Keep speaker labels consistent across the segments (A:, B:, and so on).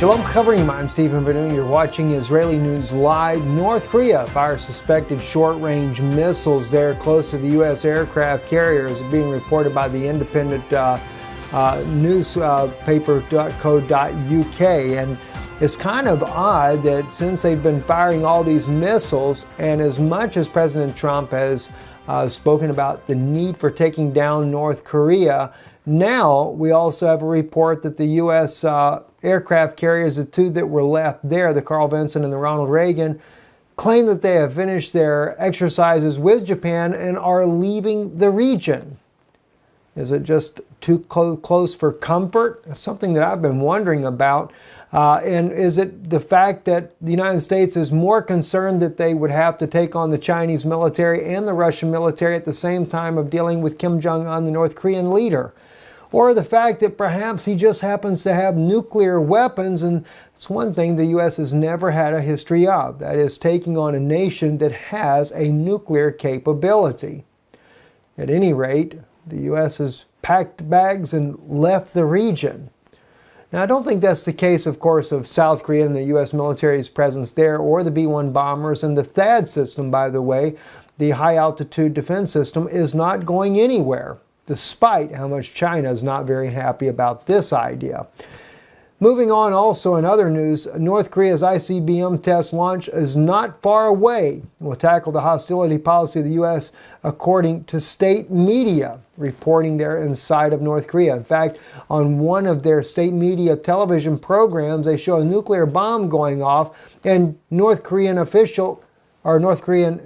A: Shalom Chavrim, I'm Stephen Benu. You're watching Israeli News Live. North Korea fires suspected short-range missiles there close to the U.S. aircraft carriers, being reported by the independent newspaper.co.uk. And it's kind of odd that since they've been firing all these missiles, and as much as President Trump has spoken about the need for taking down North Korea, now we also have a report that the U.S. Aircraft carriers, the two that were left there, the Carl Vinson and the Ronald Reagan, claim that they have finished their exercises with Japan and are leaving the region. Is it just too close for comfort? It's something that I've been wondering about. And is it the fact that the United States is more concerned that they would have to take on the Chinese military and the Russian military at the same time of dealing with Kim Jong-un, the North Korean leader? Or the fact that perhaps he just happens to have nuclear weapons, and it's one thing the U.S. has never had a history of. That is, taking on a nation that has a nuclear capability. At any rate, the U.S. has packed bags and left the region. Now, I don't think that's the case, of course, of South Korea and the U.S. military's presence there, or the B-1 bombers, and the THAAD system, by the way, the high-altitude defense system, is not going anywhere, despite how much China is not very happy about this idea. Moving on, also in other news, North Korea's ICBM test launch is not far away. It will tackle the hostility policy of the U.S., according to state media reporting there inside of North Korea. In fact, on one of their state media television programs, they show a nuclear bomb going off, and North Korean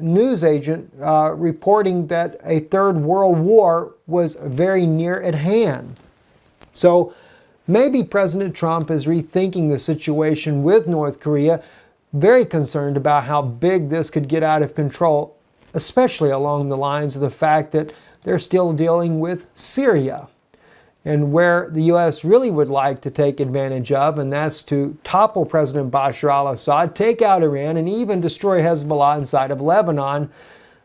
A: news agent reporting that a third world war was very near at hand. So maybe President Trump is rethinking the situation with North Korea, very concerned about how big this could get out of control, especially along the lines of the fact that they're still dealing with Syria. And where the U.S. really would like to take advantage of, and that's to topple President Bashar al-Assad, take out Iran, and even destroy Hezbollah inside of Lebanon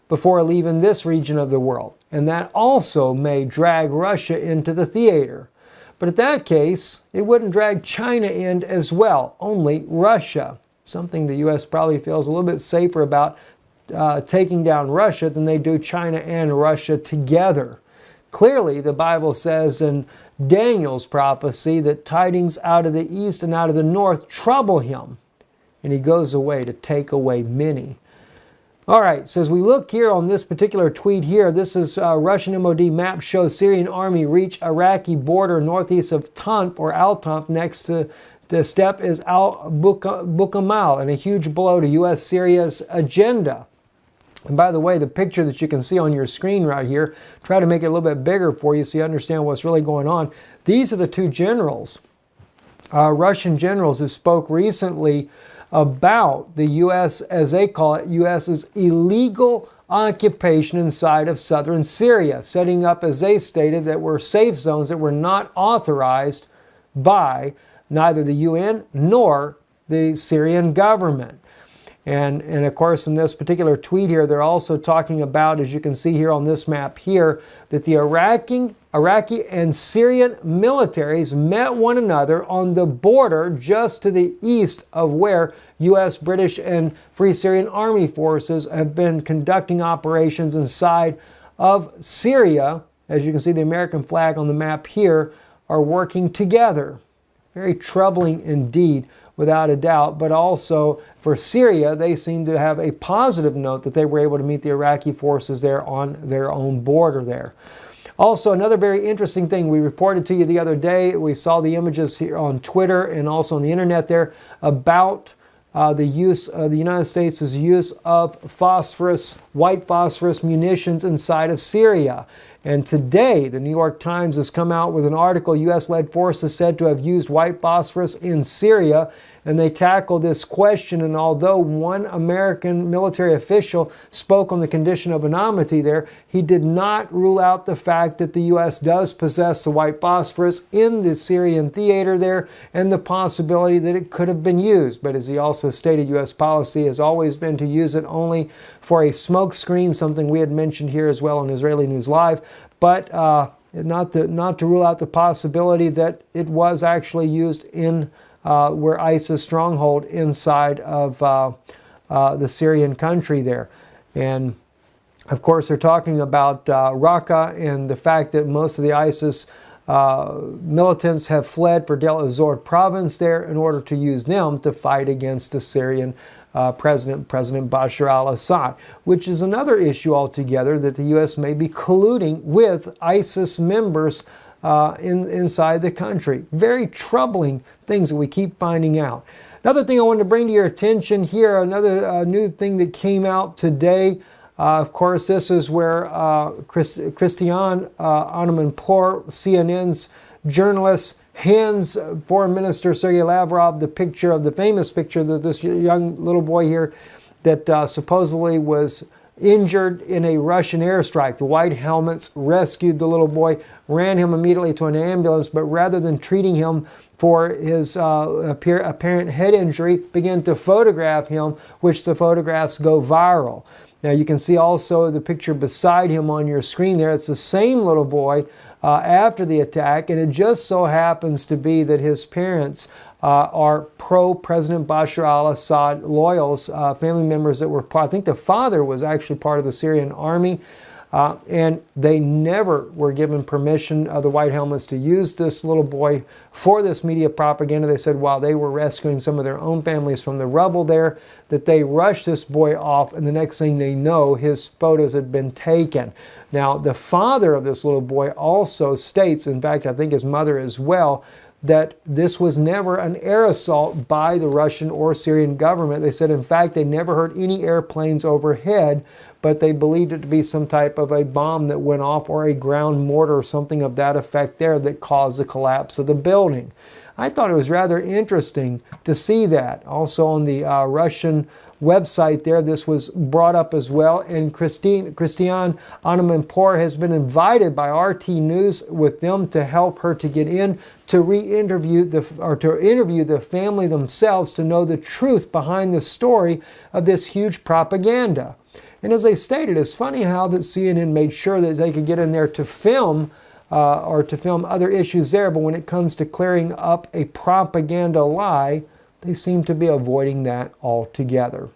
A: before leaving this region of the world. And that also may drag Russia into the theater. But in that case, it wouldn't drag China in as well, only Russia. Something the U.S. probably feels a little bit safer about taking down Russia than they do China and Russia together. Clearly, the Bible says in Daniel's prophecy that tidings out of the east and out of the north trouble him, and he goes away to take away many. All right, so as we look here on this particular tweet here, this is Russian MOD map shows Syrian army reach Iraqi border northeast of Tanf or Al-Tanf. Next to the step is Al-Bukamal, and a huge blow to U.S.-Syria's agenda. And by the way, the picture that you can see on your screen right here, try to make it a little bit bigger for you so you understand what's really going on. These are the two generals, Russian generals, who spoke recently about the U.S., as they call it, U.S.'s illegal occupation inside of southern Syria, setting up, as they stated, that were safe zones that were not authorized by neither the UN nor the Syrian government. And of course, in this particular tweet here, they're also talking about, as you can see here on this map here, that the Iraqi and Syrian militaries met one another on the border just to the east of where U.S., British, and Free Syrian Army forces have been conducting operations inside of Syria. As you can see, the American flag on the map here are working together. Very troubling indeed, without a doubt, but also for Syria, they seem to have a positive note that they were able to meet the Iraqi forces there on their own border there. Also, another very interesting thing we reported to you the other day, we saw the images here on Twitter and also on the internet there about the use of the United States' use of phosphorus, white phosphorus munitions inside of Syria. And today, the New York Times has come out with an article, U.S.-led forces said to have used white phosphorus in Syria, and they tackle this question. And although one American military official spoke on the condition of anonymity there, he did not rule out the fact that the U.S. does possess the white phosphorus in the Syrian theater there, and the possibility that it could have been used. But as he also stated, U.S. policy has always been to use it only for a smoke screen, something we had mentioned here as well on Israeli News Live, but not to rule out the possibility that it was actually used in where ISIS stronghold inside of the Syrian country there. And of course, they're talking about Raqqa and the fact that most of the ISIS militants have fled for Deir ez-Zor province there in order to use them to fight against the Syrian President Bashar al-Assad, which is another issue altogether, that the U.S. may be colluding with ISIS members inside the country. Very troubling things that we keep finding out. Another thing I wanted to bring to your attention here, another new thing that came out today. Of course, this is where Christiane Amanpour, CNN's journalist, hands Foreign Minister Sergei Lavrov the picture of the famous picture that this young little boy here that supposedly was injured in a Russian airstrike. The white helmets rescued the little boy, ran him immediately to an ambulance, but rather than treating him for his apparent head injury, began to photograph him, which the photographs go viral. Now you can see also the picture beside him on your screen there. It's the same little boy after the attack, and it just so happens to be that his parents are pro-President Bashar al-Assad loyals, family members that were part. I think the father was actually part of the Syrian army, and they never were given permission of the White Helmets to use this little boy for this media propaganda. They said while they were rescuing some of their own families from the rubble there, that they rushed this boy off, and the next thing they know, his photos had been taken. Now, the father of this little boy also states, in fact, I think his mother as well, that this was never an air assault by the Russian or Syrian government. They said, in fact, they never heard any airplanes overhead, but they believed it to be some type of a bomb that went off or a ground mortar or something of that effect there that caused the collapse of the building. I thought it was rather interesting to see that. Also on the Russian website there, this was brought up as well, and Christiane Amanpour has been invited by RT News with them to help her to get in to interview the family themselves to know the truth behind the story of this huge propaganda. And as they stated, it's funny how that CNN made sure that they could get in there to film or to film other issues there, but when it comes to clearing up a propaganda lie, they seem to be avoiding that altogether.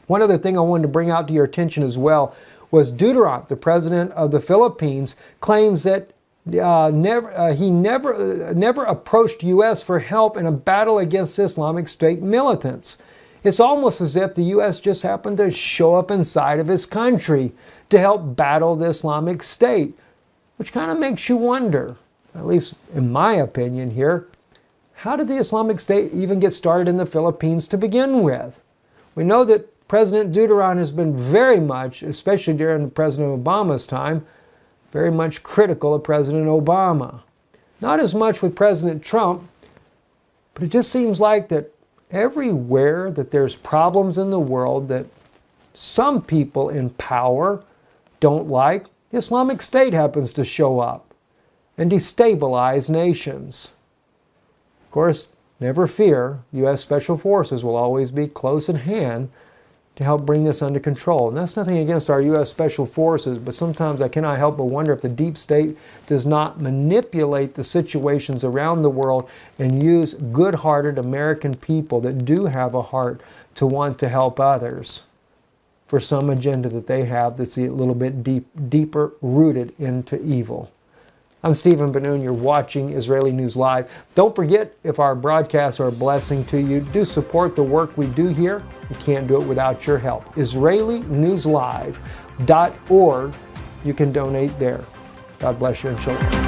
A: One other thing I wanted to bring out to your attention as well was Duterte, the president of the Philippines, claims that he never approached U.S. for help in a battle against Islamic State militants. It's almost as if the U.S. just happened to show up inside of his country to help battle the Islamic State, which kind of makes you wonder, at least in my opinion here, how did the Islamic State even get started in the Philippines to begin with? We know that President Duterte has been very much, especially during President Obama's time, very much critical of President Obama. Not as much with President Trump, but it just seems like that everywhere that there's problems in the world that some people in power don't like, the Islamic State happens to show up and destabilize nations. Of course, never fear, U.S. Special Forces will always be close at hand to help bring this under control. And that's nothing against our U.S. Special Forces, but sometimes I cannot help but wonder if the deep state does not manipulate the situations around the world and use good-hearted American people that do have a heart to want to help others for some agenda that they have that's a little bit deeper rooted into evil. I'm Stephen Benoon. You're watching Israeli News Live. Don't forget, if our broadcasts are a blessing to you, do support the work we do here. We can't do it without your help. IsraeliNewsLive.org. You can donate there. God bless you and shalom.